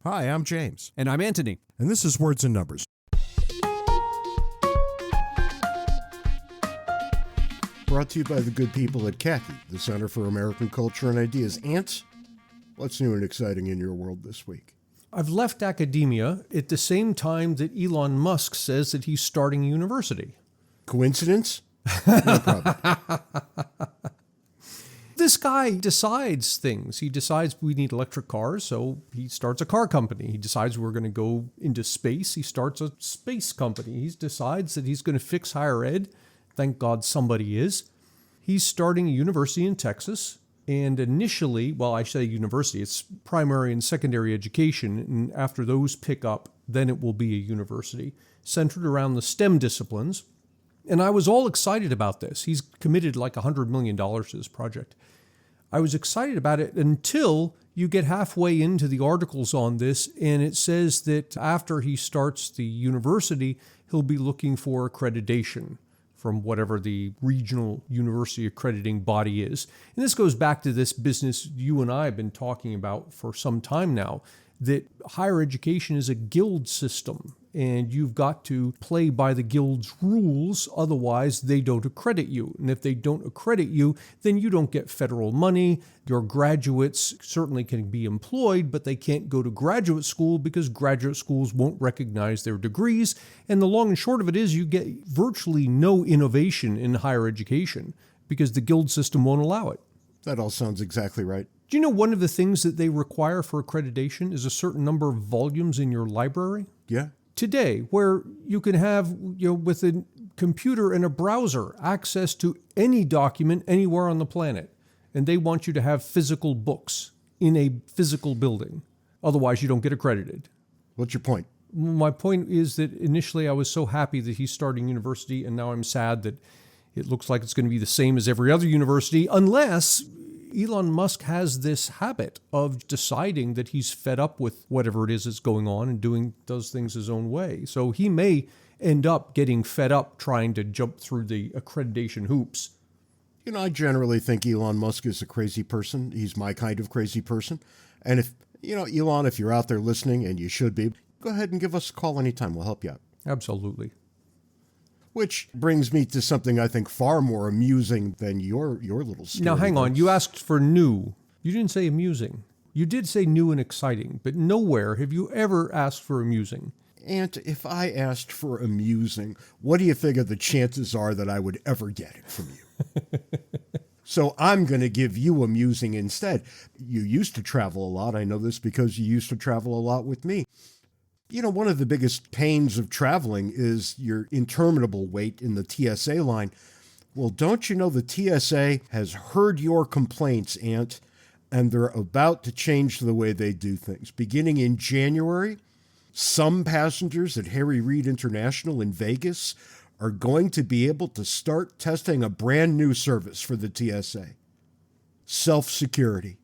Hi, I'm James. And I'm Antony. And this is Words and Numbers. Brought to you by the good people at CACI, the Center for American Culture and Ideas. Ant, what's new and exciting in your world this week? I've left academia at the same time that Elon Musk says that he's starting a university. Coincidence? No problem. This guy decides things. He decides we need electric cars, so he starts a car company. He decides we're going to go into space. He starts a space company. He decides that he's going to fix higher ed. Thank God somebody is. He's starting a university in Texas. And initially, well, I say university, it's primary and secondary education. And after those pick up, then it will be a university centered around the STEM disciplines. And I was all excited about this. He's committed like $100 million to this project. I was excited about it until you get halfway into the articles on this, and it says that after he starts the university, he'll be looking for accreditation from whatever the regional university accrediting body is. And this goes back to this business you and I have been talking about for some time now, that higher education is a guild system, and you've got to play by the guild's rules, otherwise they don't accredit you. And if they don't accredit you, then you don't get federal money. Your graduates certainly can be employed, but they can't go to graduate school because graduate schools won't recognize their degrees. And the long and short of it is you get virtually no innovation in higher education because the guild system won't allow it. That all sounds exactly right. Do you know one of the things that they require for accreditation is a certain number of volumes in your library? Yeah. Today, where you can have, with a computer and a browser, access to any document anywhere on the planet. And they want you to have physical books in a physical building. Otherwise, you don't get accredited. What's your point? My point is that initially I was so happy that he's starting university, and now I'm sad that it looks like it's going to be the same as every other university, unless Elon Musk has this habit of deciding that he's fed up with whatever it is that's going on and does things his own way. So he may end up getting fed up trying to jump through the accreditation hoops. I generally think Elon Musk is a crazy person. He's my kind of crazy person. And if, Elon, if you're out there listening, and you should be, go ahead and give us a call anytime. We'll help you out. Absolutely. Which brings me to something I think far more amusing than your little story. Now, hang on. You asked for new. You didn't say amusing. You did say new and exciting, but nowhere have you ever asked for amusing. And if I asked for amusing, what do you figure the chances are that I would ever get it from you? So I'm going to give you amusing instead. You used to travel a lot. I know this because you used to travel a lot with me. One of the biggest pains of traveling is your interminable wait in the TSA line. Well, don't you know the TSA has heard your complaints, Ant, and they're about to change the way they do things. Beginning in January, some passengers at Harry Reid International in Vegas are going to be able to start testing a brand new service for the TSA. Self-security.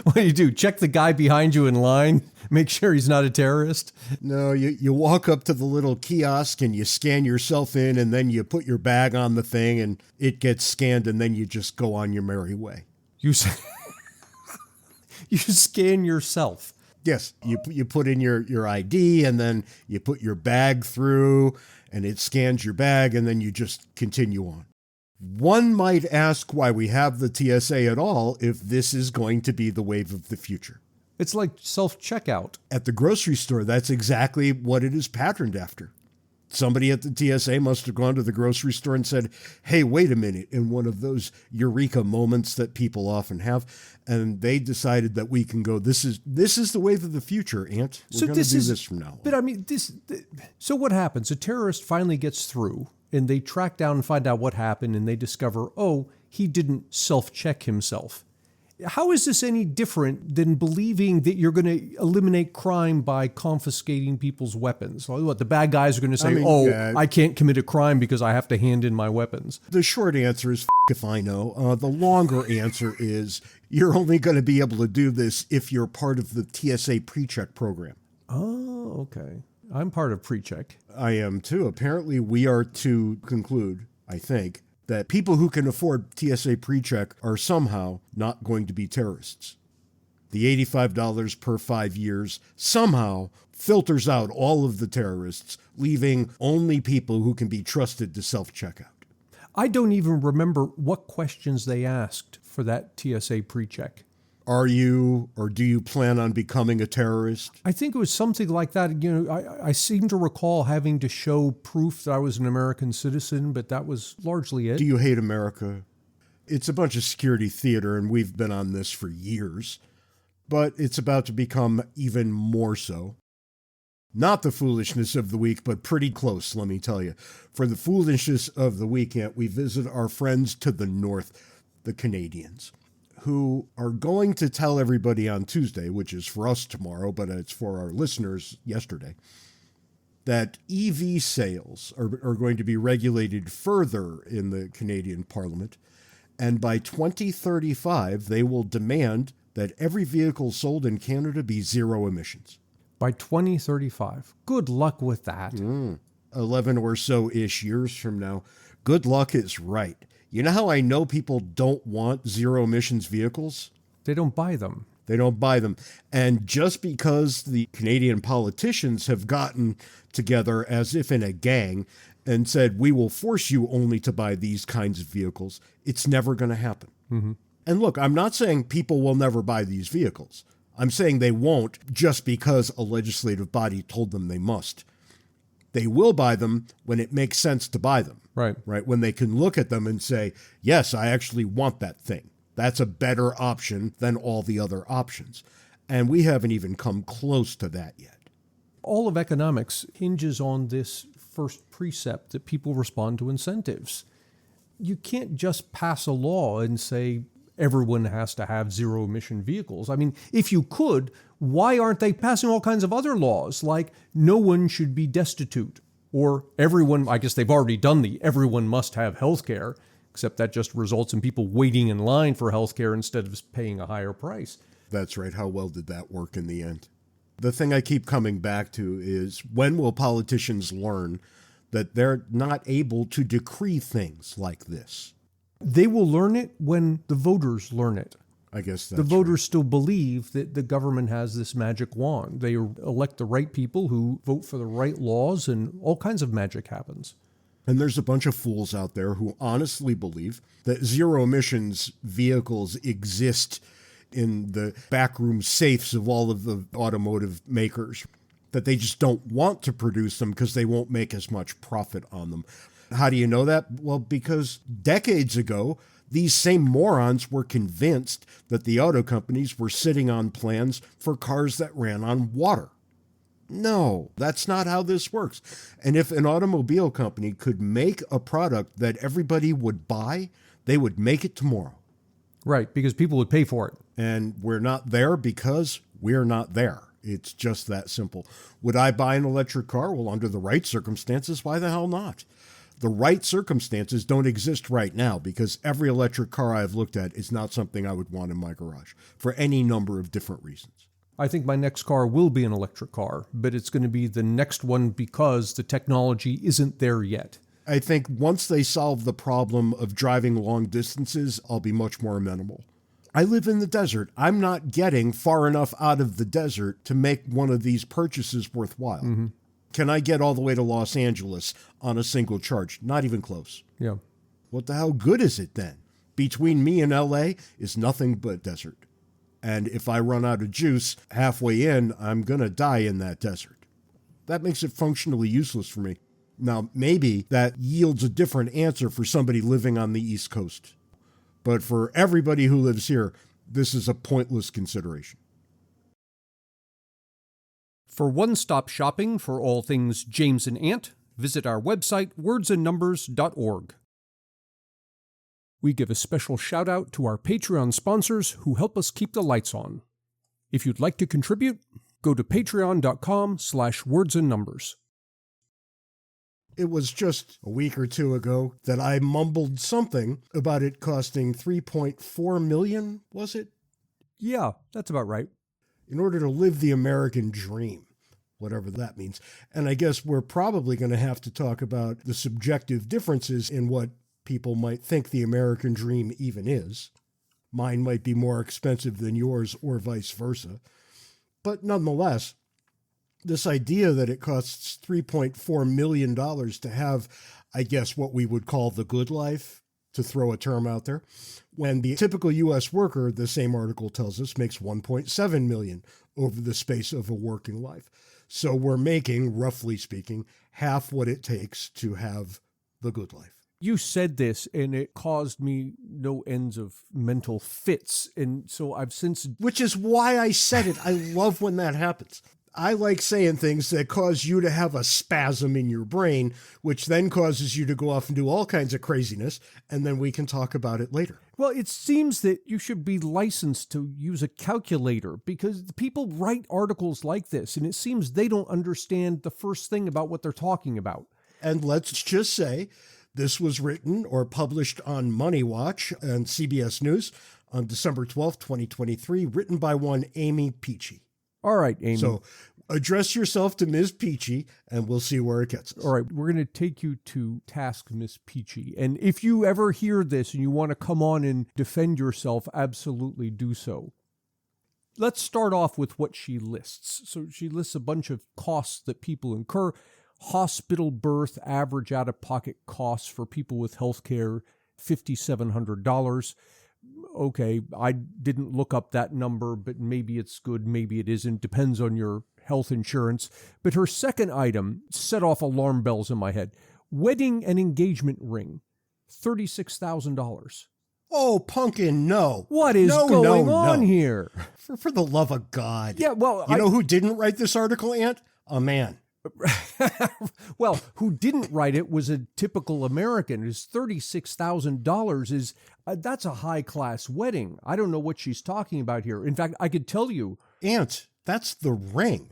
What do you do? Check the guy behind you in line? Make sure he's not a terrorist? No, you walk up to the little kiosk and you scan yourself in, and then you put your bag on the thing and it gets scanned, and then you just go on your merry way. You scan yourself. Yes, you put in your ID, and then you put your bag through, and it scans your bag, and then you just continue on. One might ask why we have the TSA at all if this is going to be the wave of the future. It's like self-checkout. At the grocery store, that's exactly what it is patterned after. Somebody at the TSA must have gone to the grocery store and said, hey, wait a minute, in one of those eureka moments that people often have. And they decided that we can go, this is the wave of the future, Ant. We're going to do this from now on. But I mean, so what happens? A terrorist finally gets through, and they track down and find out what happened, and they discover, he didn't self-check himself. How is this any different than believing that you're going to eliminate crime by confiscating people's weapons? What, the bad guys are going to say, I can't commit a crime because I have to hand in my weapons? The short answer is, if I know. The longer answer is, you're only going to be able to do this if you're part of the TSA PreCheck program. Oh, okay. I'm part of PreCheck. I am too. Apparently, we are to conclude, I think, that people who can afford TSA PreCheck are somehow not going to be terrorists. The $85 per 5 years somehow filters out all of the terrorists, leaving only people who can be trusted to self-checkout. I don't even remember what questions they asked for that TSA pre-check. Are you, or do you plan on becoming a terrorist? I think it was something like that. You know, I seem to recall having to show proof that I was an American citizen, but that was largely it. Do you hate America? It's a bunch of security theater, and we've been on this for years, but it's about to become even more so. Not the foolishness of the week, but pretty close, let me tell you. For the foolishness of the weekend, we visit our friends to the north, the Canadians, who are going to tell everybody on Tuesday, which is for us tomorrow, but it's for our listeners yesterday, that EV sales are going to be regulated further in the Canadian Parliament. And by 2035, they will demand that every vehicle sold in Canada be zero emissions. By 2035. Good luck with that. 11 or so-ish years from now. Good luck is right. You know how I know people don't want zero emissions vehicles? They don't buy them. They don't buy them. And just because the Canadian politicians have gotten together as if in a gang and said, we will force you only to buy these kinds of vehicles, it's never going to happen. Mm-hmm. And look, I'm not saying people will never buy these vehicles. I'm saying they won't just because a legislative body told them they must. They will buy them when it makes sense to buy them. Right. When they can look at them and say, yes, I actually want that thing. That's a better option than all the other options. And we haven't even come close to that yet. All of economics hinges on this first precept that people respond to incentives. You can't just pass a law and say everyone has to have zero emission vehicles. I mean, if you could, why aren't they passing all kinds of other laws like no one should be destitute or everyone, I guess they've already done the everyone must have health care, except that just results in people waiting in line for health care instead of paying a higher price. That's right. How well did that work in the end? The thing I keep coming back to is when will politicians learn that they're not able to decree things like this? They will learn it when the voters learn it. I guess that's the voters right. Still believe that the government has this magic wand. They elect the right people who vote for the right laws, and all kinds of magic happens. And there's a bunch of fools out there who honestly believe that zero emissions vehicles exist in the backroom safes of all of the automotive makers, that they just don't want to produce them because they won't make as much profit on them. How do you know that? Well, because decades ago, these same morons were convinced that the auto companies were sitting on plans for cars that ran on water. No, that's not how this works. And if an automobile company could make a product that everybody would buy, they would make it tomorrow. Right, because people would pay for it. And we're not there because we're not there. It's just that simple. Would I buy an electric car? Well, under the right circumstances, why the hell not? The right circumstances don't exist right now because every electric car I've looked at is not something I would want in my garage for any number of different reasons. I think my next car will be an electric car, but it's going to be the next one because the technology isn't there yet. I think once they solve the problem of driving long distances, I'll be much more amenable. I live in the desert. I'm not getting far enough out of the desert to make one of these purchases worthwhile. Mm-hmm. Can I get all the way to Los Angeles on a single charge? Not even close. Yeah. What the hell good is it then? Between me and LA is nothing but desert. And if I run out of juice halfway in, I'm going to die in that desert. That makes it functionally useless for me. Now, maybe that yields a different answer for somebody living on the East Coast. But for everybody who lives here, this is a pointless consideration. For one-stop shopping for all things James and Ant, visit our website, wordsandnumbers.org. We give a special shout-out to our Patreon sponsors who help us keep the lights on. If you'd like to contribute, go to patreon.com/wordsandnumbers. It was just a week or two ago that I mumbled something about it costing $3.4 million, was it? Yeah, that's about right. In order to live the American dream, whatever that means. And I guess we're probably going to have to talk about the subjective differences in what people might think the American dream even is. Mine might be more expensive than yours or vice versa. But nonetheless, this idea that it costs $3.4 million to have, I guess, what we would call the good life, to throw a term out there, when the typical U.S. worker, the same article tells us, makes $1.7 million over the space of a working life. So we're making, roughly speaking, half what it takes to have the good life. You said this, and it caused me no ends of mental fits. And so I've since... Which is why I said it. I love when that happens. I like saying things that cause you to have a spasm in your brain, which then causes you to go off and do all kinds of craziness, and then we can talk about it later. Well, it seems that you should be licensed to use a calculator because people write articles like this, and it seems they don't understand the first thing about what they're talking about. And let's just say this was written or published on Money Watch and CBS News on December 12th, 2023, written by one Amy Peachy. All right, Amy. So address yourself to Ms. Peachy, and we'll see where it gets us. All right, we're going to take you to task, Miss Peachy. And if you ever hear this and you want to come on and defend yourself, absolutely do so. Let's start off with what she lists. So she lists a bunch of costs that people incur. Hospital birth average out-of-pocket costs for people with health care, $5,700. Okay, I didn't look up that number, but maybe it's good, maybe it isn't. Depends on your health insurance. But her second item set off alarm bells in my head. Wedding and engagement ring, $36,000. Oh, Pumpkin, no. What is going on here? For the love of God. Yeah, well, You know who didn't write this article, Ant? A man. Well, who didn't write it was a typical American. His $36,000 is, that's a high-class wedding. I don't know what she's talking about here. In fact, I could tell you. Ant, that's the ring.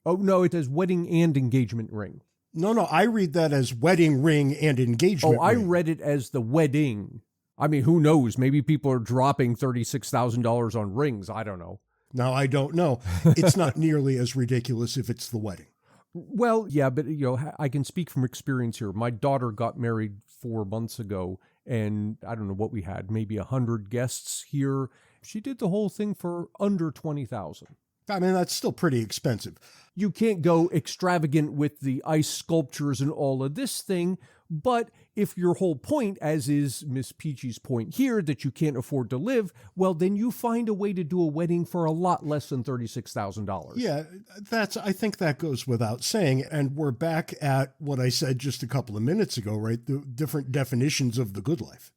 Oh, no, it says wedding and engagement ring. No, I read that as wedding ring and engagement ring. I ring. read it as the wedding. I mean, who knows? Maybe people are dropping $36,000 on rings. I don't know. Now, I don't know. It's not nearly as ridiculous if it's the wedding. Well, yeah, but I can speak from experience here. My daughter got married 4 months ago, and I don't know what we had, maybe 100 guests here. She did the whole thing for under $20,000. I mean, that's still pretty expensive. You can't go extravagant with the ice sculptures and all of this thing, but if your whole point, as is Miss Peachy's point here, that you can't afford to live, well, then you find a way to do a wedding for a lot less than $36,000. Yeah, I think that goes without saying. And we're back at what I said just a couple of minutes ago, right? The different definitions of the good life.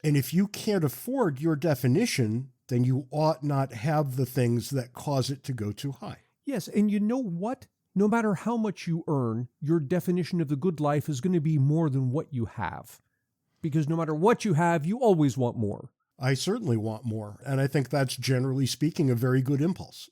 And if you can't afford your definition, then you ought not have the things that cause it to go too high. Yes, and you know what? No matter how much you earn, your definition of the good life is going to be more than what you have. Because no matter what you have, you always want more. I certainly want more. And I think that's, generally speaking, a very good impulse.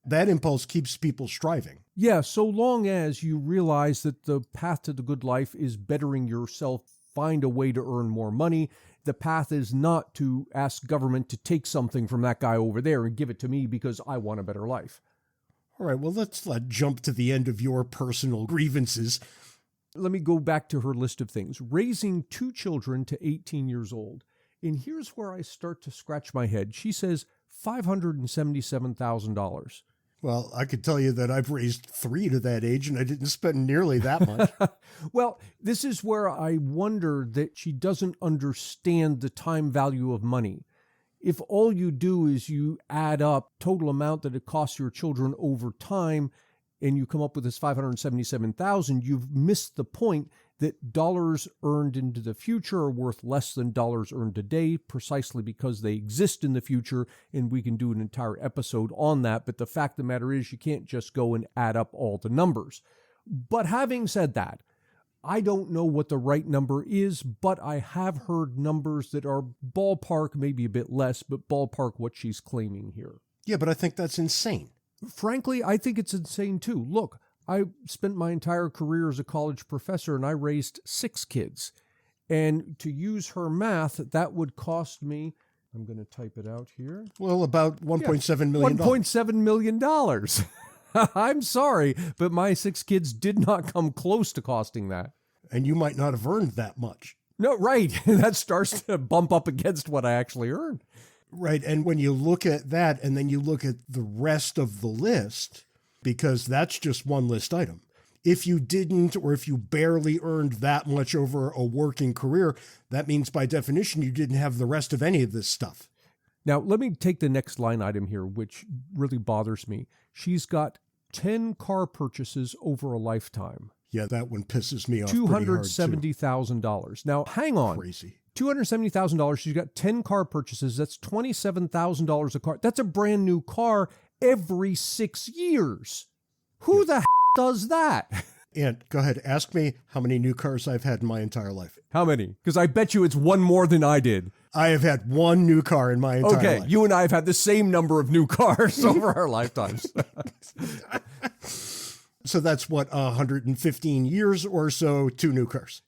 That impulse keeps people striving. Yeah, so long as you realize that the path to the good life is bettering yourself, find a way to earn more money. The path is not to ask government to take something from that guy over there and give it to me because I want a better life. All right, well, let's jump to the end of your personal grievances. Let me go back to her list of things. Raising 2 children to 18 years old. And here's where I start to scratch my head. She says $577,000. Well, I could tell you that I've raised 3 to that age, and I didn't spend nearly that much. Well, this is where I wonder that she doesn't understand the time value of money. If all you do is you add up total amount that it costs your children over time, and you come up with this $577,000, you've missed the point that dollars earned into the future are worth less than dollars earned today, precisely because they exist in the future, and we can do an entire episode on that. But the fact of the matter is, you can't just go and add up all the numbers. But having said that, I don't know what the right number is, but I have heard numbers that are ballpark, maybe a bit less, but ballpark what she's claiming here. Yeah, but I think that's insane. Frankly, I think it's insane too. Look, I spent my entire career as a college professor and I raised 6 kids. And to use her math, that would cost me, I'm going to type it out here. Well, about $1.7 million. $1.7 million. I'm sorry, but my 6 kids did not come close to costing that. And you might not have earned that much. No, right. That starts to bump up against what I actually earn. Right. And when you look at that and then you look at the rest of the list, because that's just one list item. If you didn't, or if you barely earned that much over a working career, that means by definition you didn't have the rest of any of this stuff. Now, let me take the next line item here, which really bothers me. She's got 10 car purchases over a lifetime. Yeah, that one pisses me off pretty hard, too. $270,000. Now, hang on. Crazy. $270,000. She's got 10 car purchases. That's $27,000 a car. That's a brand new car every 6 years. Who the does that? And go ahead, ask me how many new cars I've had in my entire life. How many? Because I bet you it's one more than I did. I have had one new car in my entire life. Okay, you and I have had the same number of new cars over our lifetimes. So that's what, 115 years or so, 2 new cars.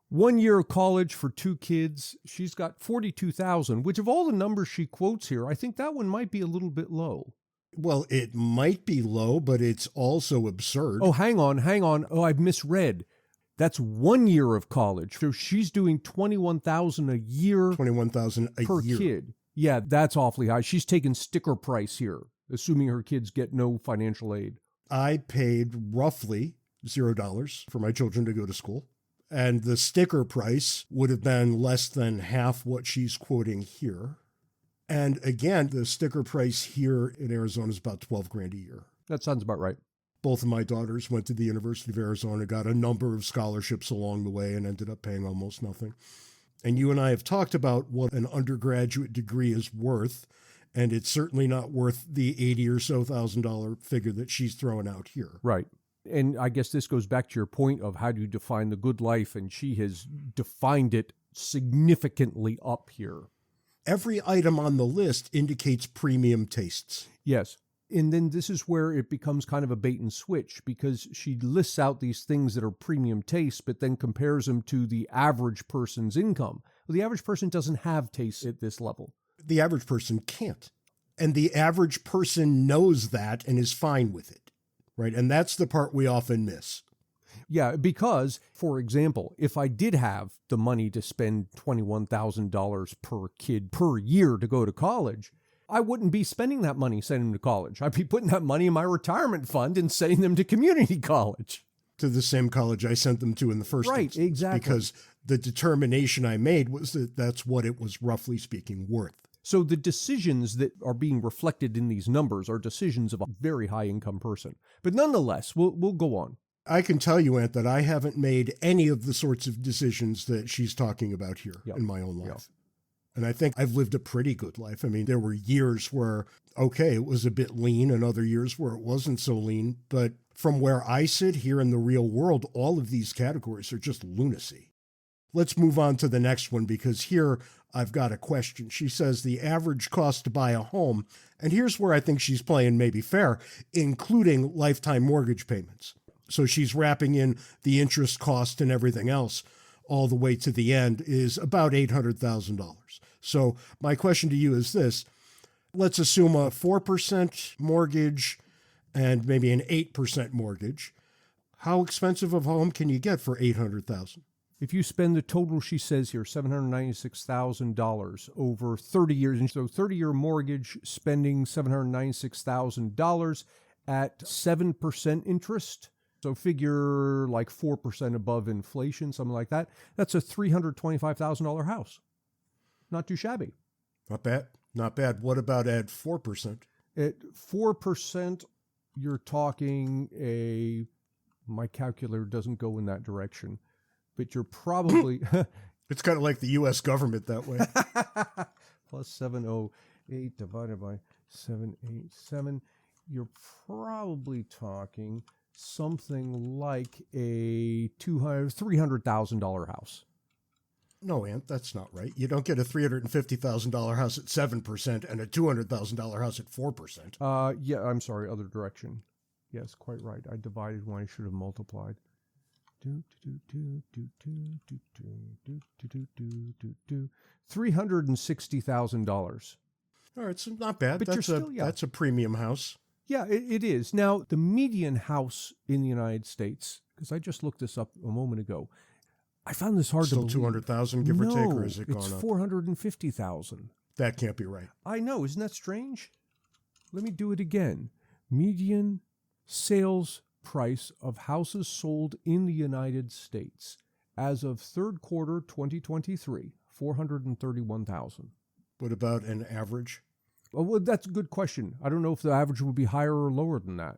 1 year of college for 2 kids. She's got 42,000, which of all the numbers she quotes here, I think that one might be a little bit low. Well, it might be low, but it's also absurd. Oh, hang on. Oh, I've misread. That's 1 year of college. So she's doing 21,000 a year. 21,000 a per year. kid. Yeah, that's awfully high. She's taking sticker price here, assuming her kids get no financial aid. I paid roughly $0 for my children to go to school. And the sticker price would have been less than half what she's quoting here. And again, the sticker price here in Arizona is about $12,000 a year. That sounds about right. Both of my daughters went to the University of Arizona, got a number of scholarships along the way, and ended up paying almost nothing. And you and I have talked about what an undergraduate degree is worth, and it's certainly not worth the $80,000 figure that she's throwing out here. Right. And I guess this goes back to your point of how do you define the good life, and she has defined it significantly up here. Every item on the list indicates premium tastes. Yes. And then this is where it becomes kind of a bait and switch, because she lists out these things that are premium taste, but then compares them to the average person's income. Well, the average person doesn't have taste at this level. The average person can't. And the average person knows that and is fine with it, right? And that's the part we often miss. Yeah, because, for example, if I did have the money to spend $21,000 per kid per year to go to college, I wouldn't be spending that money sending them to college. I'd be putting that money in my retirement fund and sending them to community college. To the same college I sent them to in the first instance. Right, exactly. Because the determination I made was that that's what it was, roughly speaking, worth. So the decisions that are being reflected in these numbers are decisions of a very high income person. But nonetheless, we'll go on. I can tell you, Ant, that I haven't made any of the sorts of decisions that she's talking about here in my own life. Yep. And I think I've lived a pretty good life. I mean, there were years where, okay, it was a bit lean, and other years where it wasn't so lean. But from where I sit here in the real world, all of these categories are just lunacy. Let's move on to the next one, because here I've got a question. She says the average cost to buy a home, and here's where I think she's playing maybe fair, including lifetime mortgage payments. So she's wrapping in the interest cost and everything else all the way to the end, is about $800,000. So my question to you is this. Let's assume a 4% mortgage and maybe an 8% mortgage. How expensive of a home can you get for $800,000? If you spend the total, she says here, $796,000 over 30 years, and so 30-year mortgage, spending $796,000 at 7% interest, so figure like 4% above inflation, something like that. That's a $325,000 house. Not too shabby. Not bad. Not bad. What about at 4%? At 4%, you're talking my calculator doesn't go in that direction, but you're probably... It's kind of like the U.S. government that way. Plus 708 divided by 787. You're probably talking something like a $300,000 house. No, Ant, that's not right. You don't get a $350,000 house at 7% and a $200,000 house at 4%. Yeah, I'm sorry, other direction. Yes, quite right. I divided when I should have multiplied. $360,000. All right, so not bad. But that's a premium house. Yeah, it is. Now, the median house in the United States, because I just looked this up a moment ago, I found this hard to Still believe. 200,000, give or take, or has it it's gone up? 450,000. That can't be right. I know, isn't that strange? Let me do it again. Median sales price of houses sold in the United States as of third quarter 2023, 431,000. What about an average? Well, that's a good question. I don't know if the average would be higher or lower than that.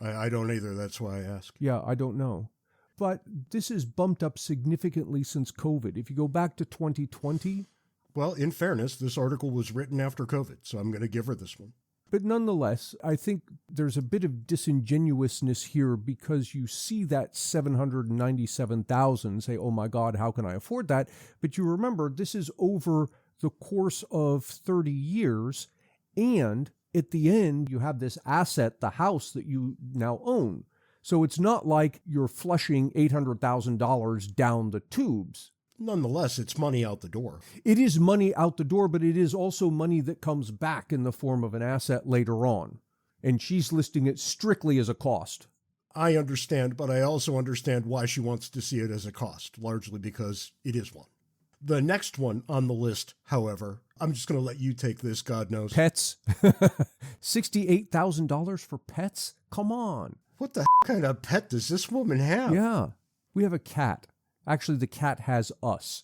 I don't either. That's why I ask. Yeah, I don't know. But this has bumped up significantly since COVID. If you go back to 2020... Well, in fairness, this article was written after COVID, so I'm going to give her this one. But nonetheless, I think there's a bit of disingenuousness here because you see that 797,000, say, oh my God, how can I afford that? But you remember, this is over the course of 30 years, and at the end, you have this asset, the house that you now own. So it's not like you're flushing $800,000 down the tubes. Nonetheless, it's money out the door. It is money out the door, but it is also money that comes back in the form of an asset later on. And she's listing it strictly as a cost. I understand, but I also understand why she wants to see it as a cost, largely because it is one. The next one on the list, however, I'm just going to let you take this, God knows. Pets. $68,000 for pets? Come on. What the kind of pet does this woman have? Yeah. We have a cat. Actually, the cat has us.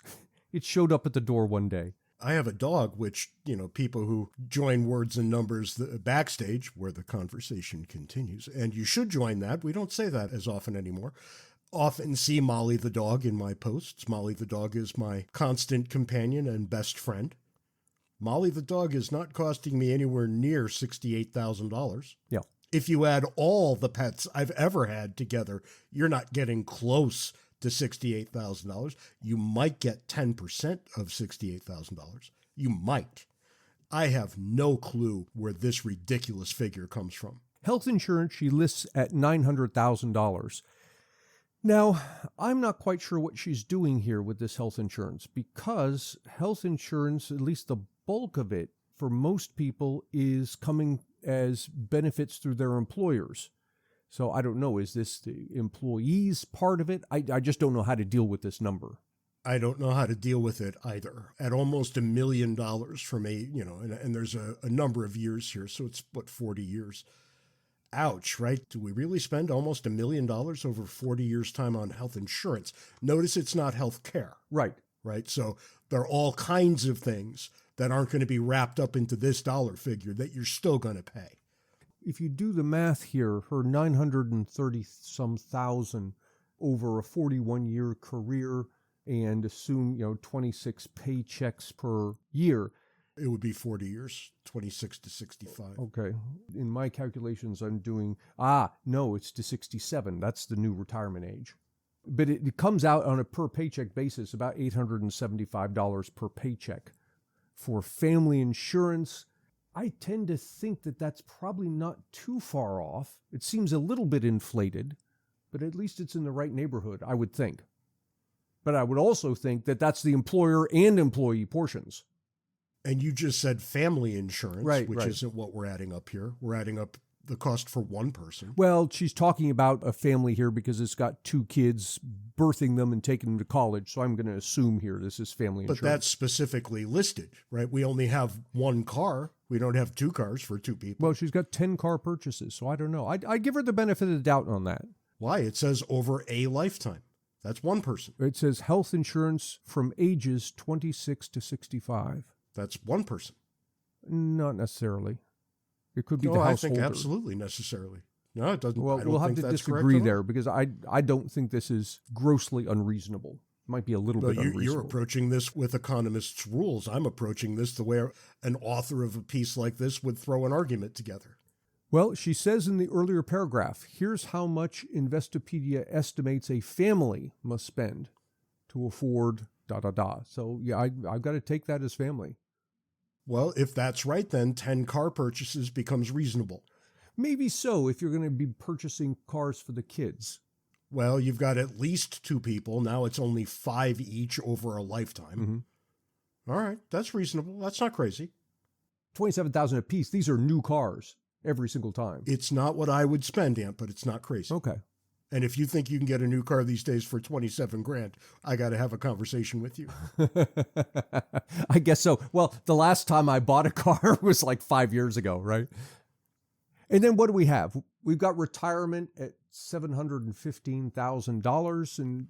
It showed up at the door one day. I have a dog, which, people who join Words and Numbers backstage, where the conversation continues, and you should join that. We don't say that as often anymore. Often see Molly the dog in my posts. Molly the dog is my constant companion and best friend. Molly the dog is not costing me anywhere near $68,000. Yeah. If you add all the pets I've ever had together, you're not getting close to $68,000. You might get 10% of $68,000. You might. I have no clue where this ridiculous figure comes from. Health insurance she lists at $900,000. Now, I'm not quite sure what she's doing here with this health insurance, because health insurance, at least the bulk of it, for most people is coming as benefits through their employers. So I don't know, is this the employees part of it? I just don't know how to deal with this number. I don't know how to deal with it either. At almost $1 million from and there's a number of years here, so it's 40 years. Ouch, right? Do we really spend almost $1 million over 40 years' time on health insurance? Notice it's not health care. Right. Right? So there are all kinds of things that aren't going to be wrapped up into this dollar figure that you're still going to pay. If you do the math here, her 930-some thousand over a 41-year career and assume, 26 paychecks per year. It would be 40 years, 26 to 65. Okay. In my calculations, I'm doing, no, it's to 67. That's the new retirement age. But it comes out on a per paycheck basis, about $875 per paycheck. For family insurance, I tend to think that that's probably not too far off. It seems a little bit inflated, but at least it's in the right neighborhood, I would think. But I would also think that that's the employer and employee portions. And you just said family insurance, right, which isn't what we're adding up here. We're adding up the cost for one person. Well, she's talking about a family here because it's got 2 kids, birthing them and taking them to college. So I'm going to assume here this is family insurance. But that's specifically listed, right? We only have one car. We don't have 2 cars for 2 people. Well, she's got 10 car purchases, so I don't know. I give her the benefit of the doubt on that. Why? It says over a lifetime. That's one person. It says health insurance from ages 26 to 65. That's one person. Not necessarily. It could be the I householder. think absolutely necessarily. No, it doesn't. Well, I don't we'll have think to that's disagree correct there because I don't think this is grossly unreasonable. It might be a little bit unreasonable. You're approaching this with economists' rules. I'm approaching this the way an author of a piece like this would throw an argument together. Well, she says in the earlier paragraph, here's how much Investopedia estimates a family must spend to afford ... So, yeah, I've got to take that as family. Well, if that's right, then 10 car purchases becomes reasonable. Maybe so, if you're going to be purchasing cars for the kids. Well, you've got at least 2 people. Now it's only 5 each over a lifetime. Mm-hmm. All right, that's reasonable. That's not crazy. $27,000 a piece. These are new cars every single time. It's not what I would spend, Ant, but it's not crazy. Okay. And if you think you can get a new car these days for 27 grand, I got to have a conversation with you. I guess so. Well, the last time I bought a car was like 5 years ago, right? And then what do we have? We've got retirement at $715,000. And,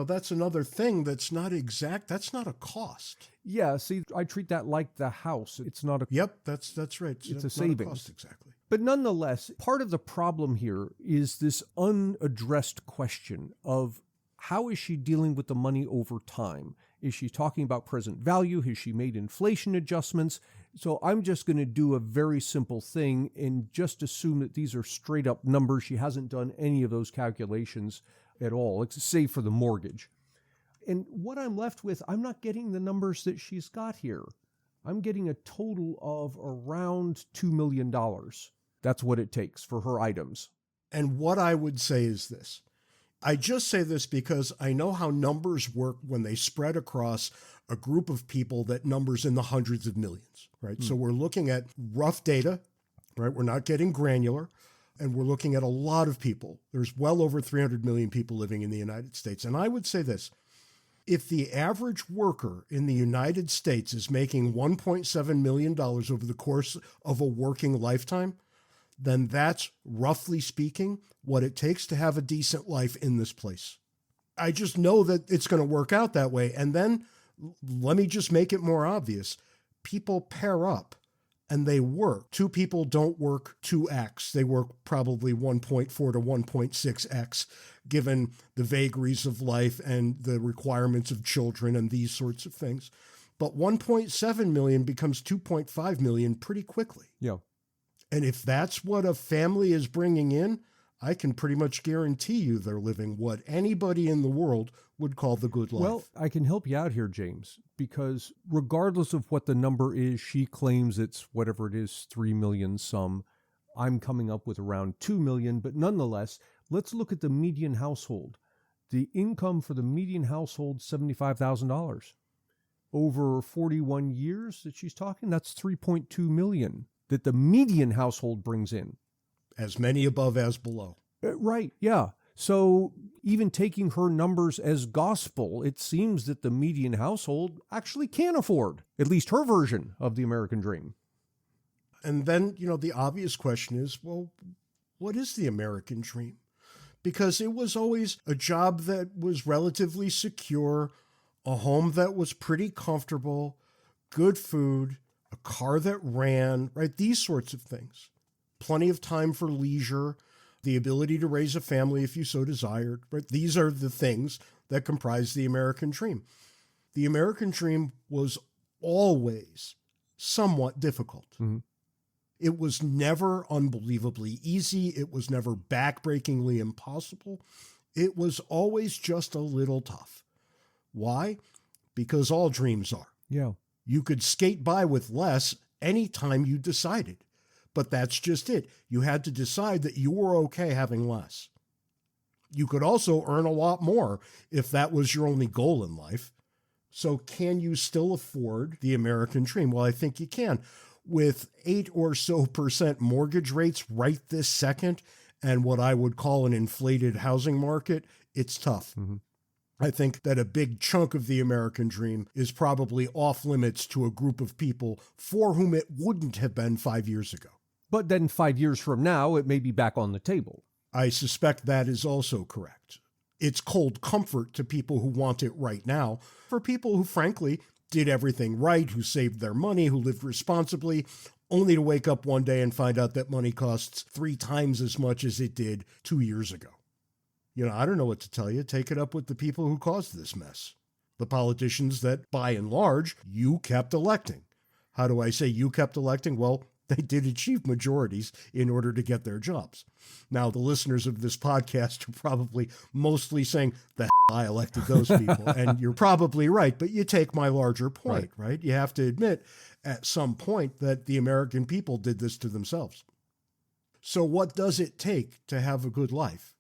that's another thing that's not exact. That's not a cost. Yeah, see, I treat that like the house. It's not a... Yep, that's right. It's a savings. Not a cost, exactly. But nonetheless, part of the problem here is this unaddressed question of how is she dealing with the money over time? Is she talking about present value? Has she made inflation adjustments? So I'm just going to do a very simple thing and just assume that these are straight up numbers. She hasn't done any of those calculations at all, save for the mortgage. And what I'm left with, I'm not getting the numbers that she's got here. I'm getting a total of around $2 million. That's what it takes for her items. And what I would say is this. I just say this because I know how numbers work when they spread across a group of people that numbers in the hundreds of millions, right? So we're looking at rough data, right? We're not getting granular, and we're looking at a lot of people. There's well over 300 million people living in the United States. And I would say this. If the average worker in the United States is making $1.7 million over the course of a working lifetime, then that's, roughly speaking, what it takes to have a decent life in this place. I just know that it's going to work out that way. And then let me just make it more obvious. People pair up and they work. Two people don't work 2x. They work probably 1.4 to 1.6x, given the vagaries of life and the requirements of children and these sorts of things. But 1.7 million becomes 2.5 million pretty quickly. Yeah. And if that's what a family is bringing in, I can pretty much guarantee you they're living what anybody in the world would call the good life. Well, I can help you out here, James, because regardless of what the number is, she claims it's whatever it is, 3 million some. I'm coming up with around 2 million, but nonetheless, let's look at the median household. The income for the median household, $75,000. Over 41 years that she's talking, that's 3.2 million that the median household brings in. As many above as below. Right, yeah. So even taking her numbers as gospel, it seems that the median household actually can afford at least her version of the American dream. And then, the obvious question is, well, what is the American dream? Because it was always a job that was relatively secure, a home that was pretty comfortable, good food, a car that ran, right? These sorts of things. Plenty of time for leisure, the ability to raise a family if you so desired, right? These are the things that comprise the American dream. The American dream was always somewhat difficult. Mm-hmm. It was never unbelievably easy. It was never backbreakingly impossible. It was always just a little tough. Why? Because all dreams are. Yeah. You could skate by with less anytime you decided. But that's just it. You had to decide that you were okay having less. You could also earn a lot more if that was your only goal in life. So can you still afford the American dream? Well, I think you can. With 8 or so % mortgage rates right this second and what I would call an inflated housing market, it's tough. Mm-hmm. I think that a big chunk of the American dream is probably off limits to a group of people for whom it wouldn't have been 5 years ago. But then 5 years from now, it may be back on the table. I suspect that is also correct. It's cold comfort to people who want it right now. For people who, frankly, did everything right, who saved their money, who lived responsibly, only to wake up one day and find out that money costs 3 times as much as it did 2 years ago. I don't know what to tell you. Take it up with the people who caused this mess. The politicians that, by and large, you kept electing. How do I say you kept electing? Well, they did achieve majorities in order to get their jobs. Now, the listeners of this podcast are probably mostly saying, the hell I elected those people. And you're probably right, but you take my larger point, right? You have to admit at some point that the American people did this to themselves. So what does it take to have a good life?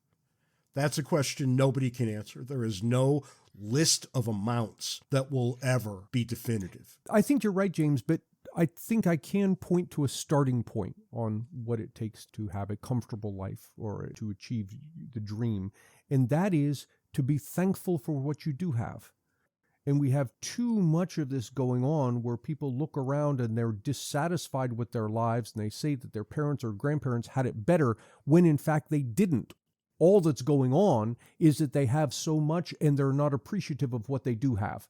That's a question nobody can answer. There is no list of amounts that will ever be definitive. I think you're right, James, but I think I can point to a starting point on what it takes to have a comfortable life or to achieve the dream. And that is to be thankful for what you do have. And we have too much of this going on where people look around and they're dissatisfied with their lives and they say that their parents or grandparents had it better when in fact they didn't. All that's going on is that they have so much and they're not appreciative of what they do have.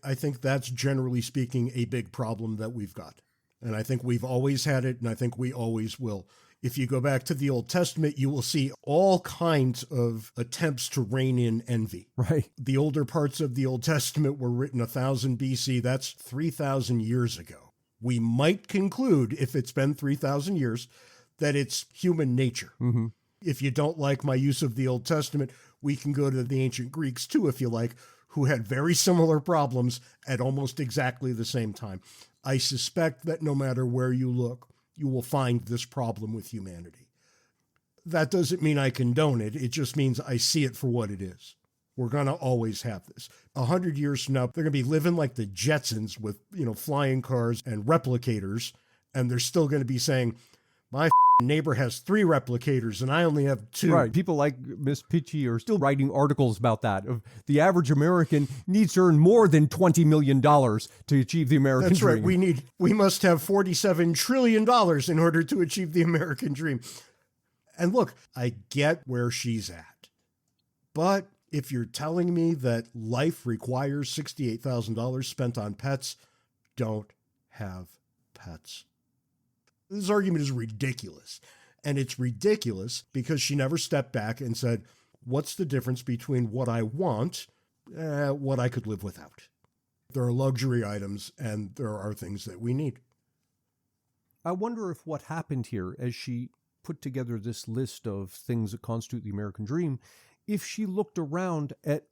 I think that's generally speaking a big problem that we've got. And I think we've always had it, and I think we always will. If you go back to the Old Testament, you will see all kinds of attempts to rein in envy. Right. The older parts of the Old Testament were written 1000 BC. That's 3,000 years ago. We might conclude, if it's been 3,000 years, that it's human nature. Mm-hmm. If you don't like my use of the Old Testament, we can go to the ancient Greeks too, if you like, who had very similar problems at almost exactly the same time. I suspect that no matter where you look, you will find this problem with humanity. That doesn't mean I condone it. It just means I see it for what it is. We're going to always have this. 100 years from now, they're going to be living like the Jetsons with, flying cars and replicators, and they're still going to be saying, my neighbor has 3 replicators and I only have 2. Right. People like Miss Pitchy are still writing articles about that. The average American needs to earn more than $20 million to achieve the American dream. That's right. We must have $47 trillion in order to achieve the American dream. And look, I get where she's at. But if you're telling me that life requires $68,000 spent on pets, don't have pets. This argument is ridiculous. And it's ridiculous because she never stepped back and said, what's the difference between what I want and what I could live without? There are luxury items and there are things that we need. I wonder if what happened here as she put together this list of things that constitute the American dream, if she looked around at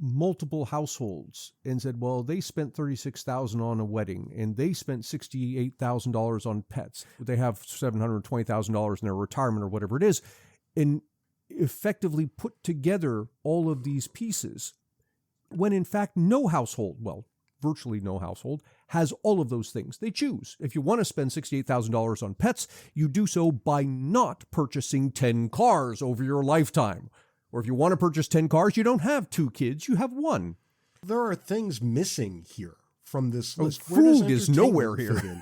multiple households and said, well, they spent $36,000 on a wedding and they spent $68,000 on pets. They have $720,000 in their retirement or whatever it is, and effectively put together all of these pieces when in fact no household, well, virtually no household, has all of those things. They choose. If you want to spend $68,000 on pets, you do so by not purchasing 10 cars over your lifetime. Or if you want to purchase 10 cars, you don't have 2 kids, you have 1. There are things missing here from this list. Food is nowhere here.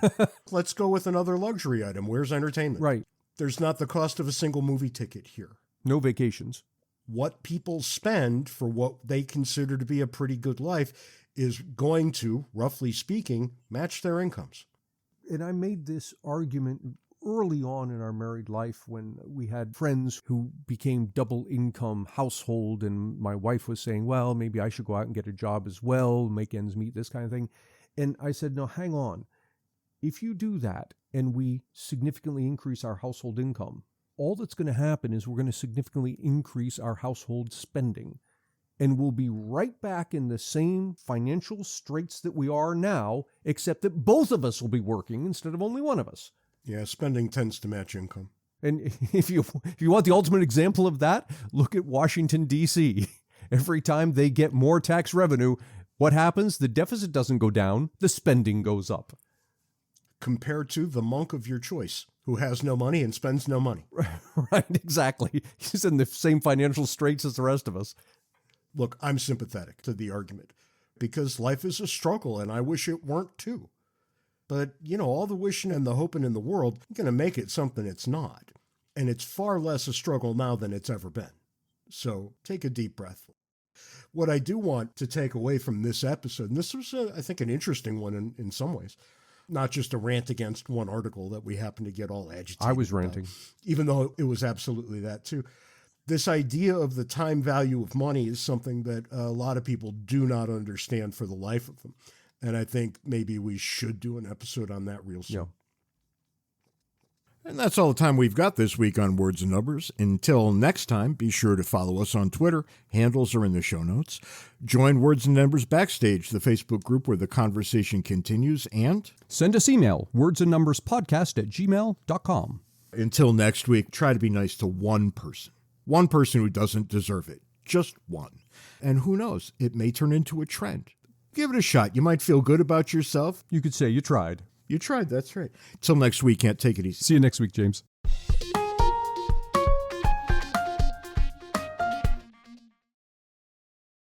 Let's go with another luxury item. Where's entertainment? Right. There's not the cost of a single movie ticket here. No vacations. What people spend for what they consider to be a pretty good life is going to, roughly speaking, match their incomes. And I made this argument early on in our married life when we had friends who became double income household, and my wife was saying, well, maybe I should go out and get a job as well, make ends meet, this kind of thing. And I said, no, hang on. If you do that and we significantly increase our household income, all that's going to happen is we're going to significantly increase our household spending. And we'll be right back in the same financial straits that we are now, except that both of us will be working instead of only one of us. Yeah, spending tends to match income. And if you want the ultimate example of that, look at Washington, D.C. Every time they get more tax revenue, what happens? The deficit doesn't go down, the spending goes up. Compared to the monk of your choice, who has no money and spends no money. Right, exactly. He's in the same financial straits as the rest of us. Look, I'm sympathetic to the argument because life is a struggle and I wish it weren't too. But, all the wishing and the hoping in the world, you're going to make it something it's not. And it's far less a struggle now than it's ever been. So take a deep breath. What I do want to take away from this episode, and this was, I think, an interesting one in some ways, not just a rant against one article that we happen to get all agitated I was ranting. about, even though it was absolutely that too. This idea of the time value of money is something that a lot of people do not understand for the life of them. And I think maybe we should do an episode on that real soon. Yeah. And that's all the time we've got this week on Words and Numbers. Until next time, be sure to follow us on Twitter. Handles are in the show notes. Join Words and Numbers Backstage, the Facebook group where the conversation continues. And send us email, wordsandnumberspodcast@gmail.com. Until next week, try to be nice to one person who doesn't deserve it. Just one. And who knows, it may turn into a trend. Give it a shot. You might feel good about yourself. You could say you tried. You tried. That's right. Till next week. Can't take it easy. See you next week, James.